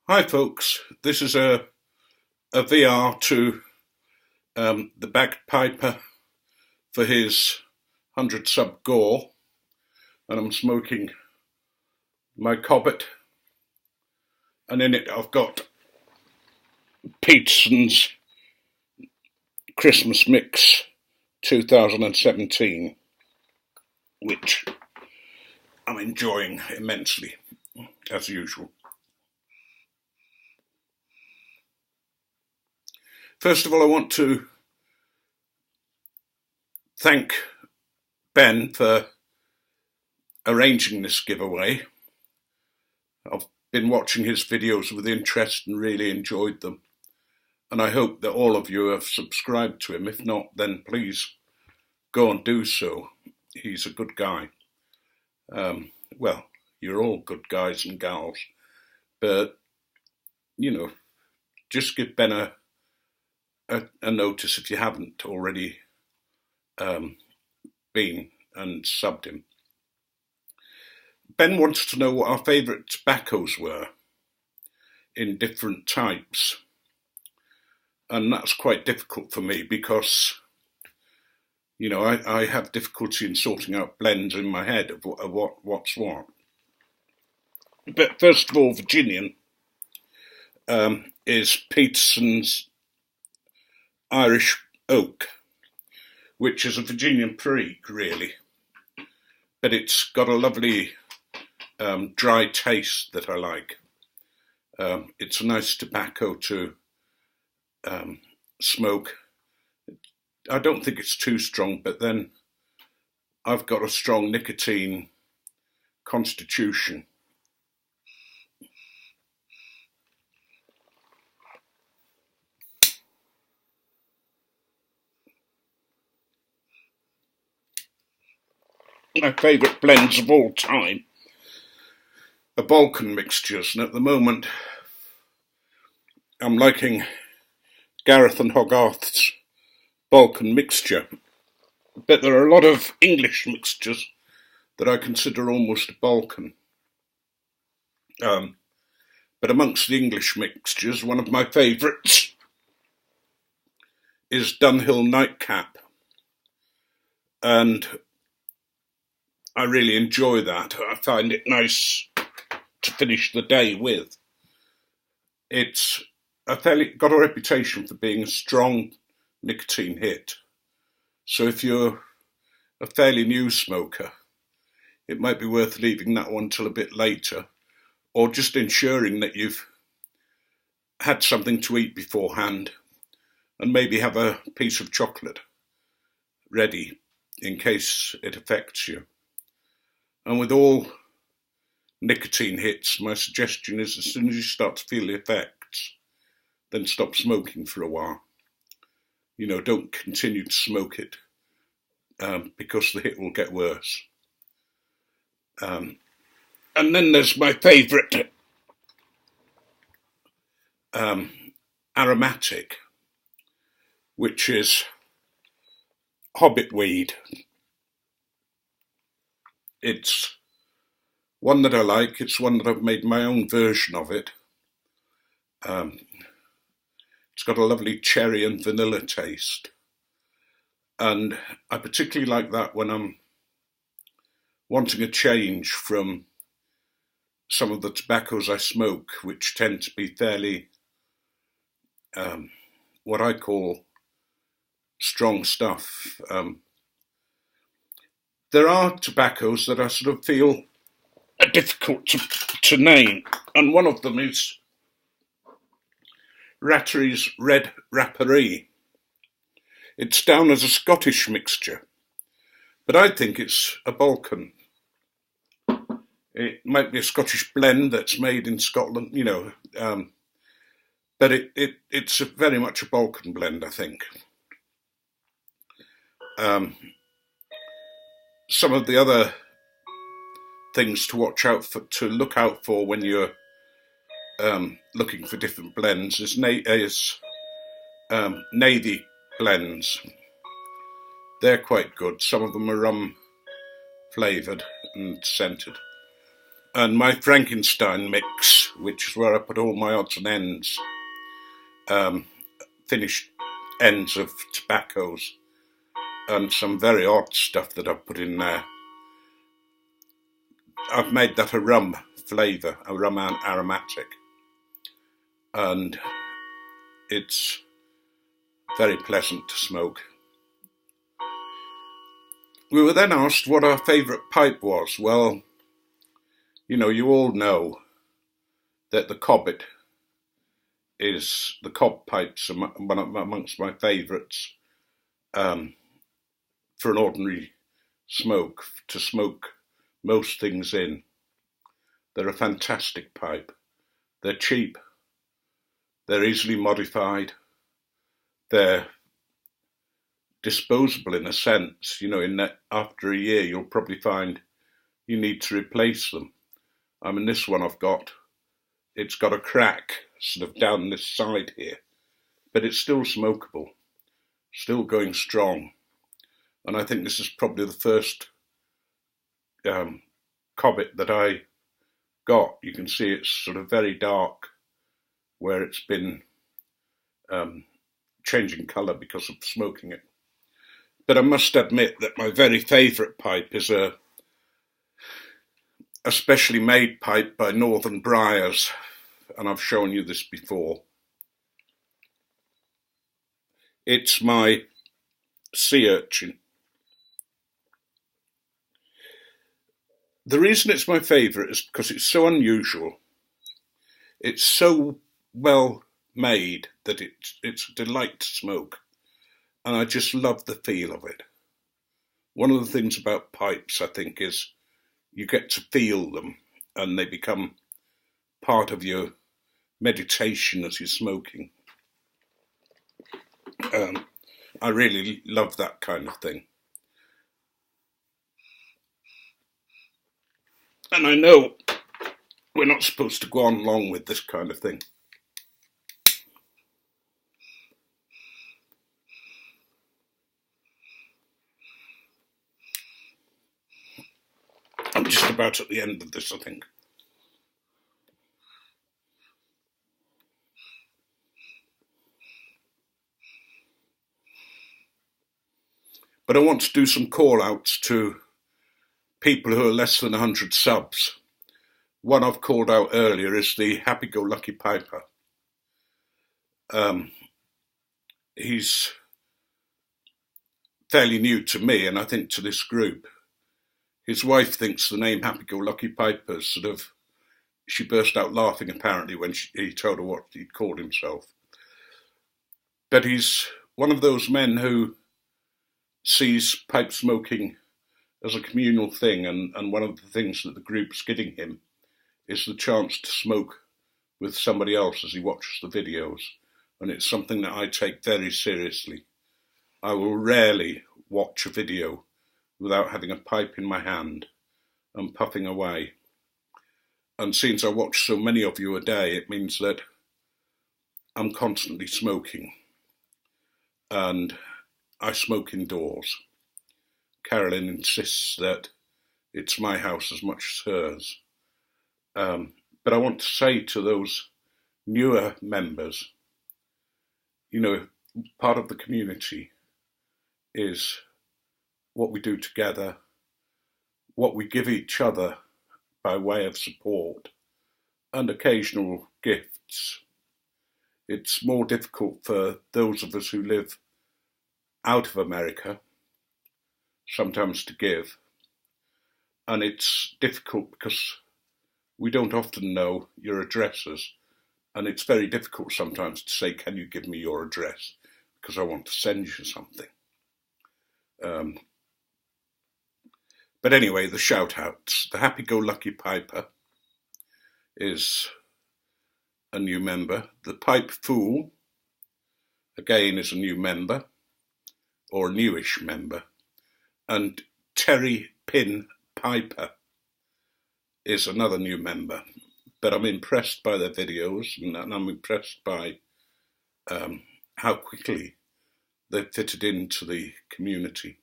Hi folks, this is a VR to the bagged Piper for his 100 sub gore, and I'm smoking my Cobbett, and in it I've got Peterson's Christmas Mix 2017, which I'm enjoying immensely, as usual. First of all, I want to thank Ben for arranging this giveaway. I've been watching his videos with interest and really enjoyed them. And I hope that all of you have subscribed to him. If not, then please go and do so. He's a good guy. Well, you're all good guys and gals. But, just give Ben a notice if you haven't already been and subbed him. Ben wants to know what our favourite tobaccos were in different types. And that's quite difficult for me because, I have difficulty in sorting out blends in my head of what's what. But first of all, Virginian is Peterson's Irish Oak, which is a Virginian Perique, really. But it's got a lovely dry taste that I like. It's a nice tobacco to smoke. I don't think it's too strong, but then I've got a strong nicotine constitution. My favourite blends of all time are Balkan mixtures, and at the moment I'm liking Gareth and Hogarth's Balkan mixture. But there are a lot of English mixtures that I consider almost Balkan. But amongst the English mixtures, one of my favourites is Dunhill Nightcap. And I really enjoy that. I find it nice to finish the day with. It's got a reputation for being a strong nicotine hit. So if you're a fairly new smoker, it might be worth leaving that one till a bit later, or just ensuring that you've had something to eat beforehand and maybe have a piece of chocolate ready in case it affects you. And with all nicotine hits, my suggestion is as soon as you start to feel the effects, then stop smoking for a while. Don't continue to smoke it because the hit will get worse. And then there's my favourite aromatic, which is Hobbit weed. It's one that I like. It's one that I've made my own version of it. It's got a lovely cherry and vanilla taste. And I particularly like that when I'm wanting a change from some of the tobaccos I smoke, which tend to be fairly, what I call strong stuff. There are tobaccos that I sort of feel are difficult to name, and one of them is Rattery's Red Rapparee. It's down as a Scottish mixture, but I think it's a Balkan. It might be a Scottish blend that's made in Scotland, but it's very much a Balkan blend, I think. Some of the other things to look out for when you're looking for different blends is navy blends. They're quite good. Some of them are rum flavoured and scented. And my Frankenstein mix, which is where I put all my odds and ends, finished ends of tobaccos, and some very odd stuff that I've put in there. I've made that a rum flavour, a rum aromatic, and it's very pleasant to smoke. We were then asked what our favourite pipe was. Well, you all know that the cob pipes are amongst my favourites for an ordinary smoke, to smoke most things in. They're a fantastic pipe. They're cheap. They're easily modified. They're disposable in a sense, in that after a year you'll probably find you need to replace them. I mean, this one it's got a crack sort of down this side here, but it's still smokable, still going strong. And I think this is probably the first cobbit that I got. You can see it's sort of very dark where it's been changing colour because of smoking it. But I must admit that my very favourite pipe is a specially made pipe by Northern Briars, and I've shown you this before. It's my sea urchin. The reason it's my favourite is because it's so unusual. It's so well made that it's a delight to smoke, and I just love the feel of it. One of the things about pipes, I think, is you get to feel them, and they become part of your meditation as you're smoking. I really love that kind of thing. And I know we're not supposed to go on long with this kind of thing. I'm just about at the end of this, I think. But I want to do some call-outs to people who are less than 100 subs. One I've called out earlier is the Happy-Go-Lucky Piper. He's fairly new to me, and I think to this group. His wife thinks the name Happy-Go-Lucky Piper she burst out laughing apparently when he told her what he'd called himself. But he's one of those men who sees pipe smoking as a communal thing, and one of the things that the group's giving him is the chance to smoke with somebody else as he watches the videos, and it's something that I take very seriously. I will rarely watch a video without having a pipe in my hand and puffing away. And since I watch so many of you a day, it means that I'm constantly smoking, and I smoke indoors. Carolyn insists that it's my house as much as hers. But I want to say to those newer members, part of the community is what we do together, what we give each other by way of support, and occasional gifts. It's more difficult for those of us who live out of America sometimes to give, and it's difficult because we don't often know your addresses, and it's very difficult sometimes to say, can you give me your address, because I want to send you something. But anyway, the shout-outs. The Happy-Go-Lucky Piper is a new member. The Pipefool, again, is a new member, or a newish member. And TerryPin Piper is another new member. But I'm impressed by their videos, and I'm impressed by how quickly they've fitted into the community.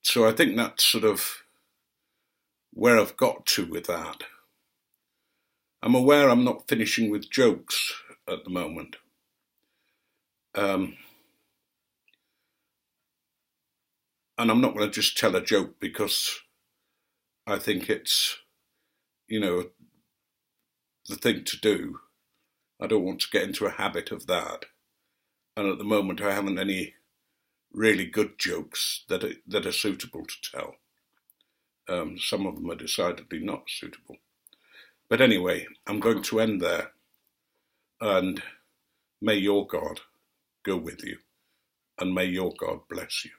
So I think that's sort of where I've got to with that. I'm aware I'm not finishing with jokes at the moment. And I'm not going to just tell a joke because I think it's, the thing to do. I don't want to get into a habit of that. And at the moment, I haven't any really good jokes that are suitable to tell. Some of them are decidedly not suitable. But anyway, I'm going to end there. And may your God go with you. And may your God bless you.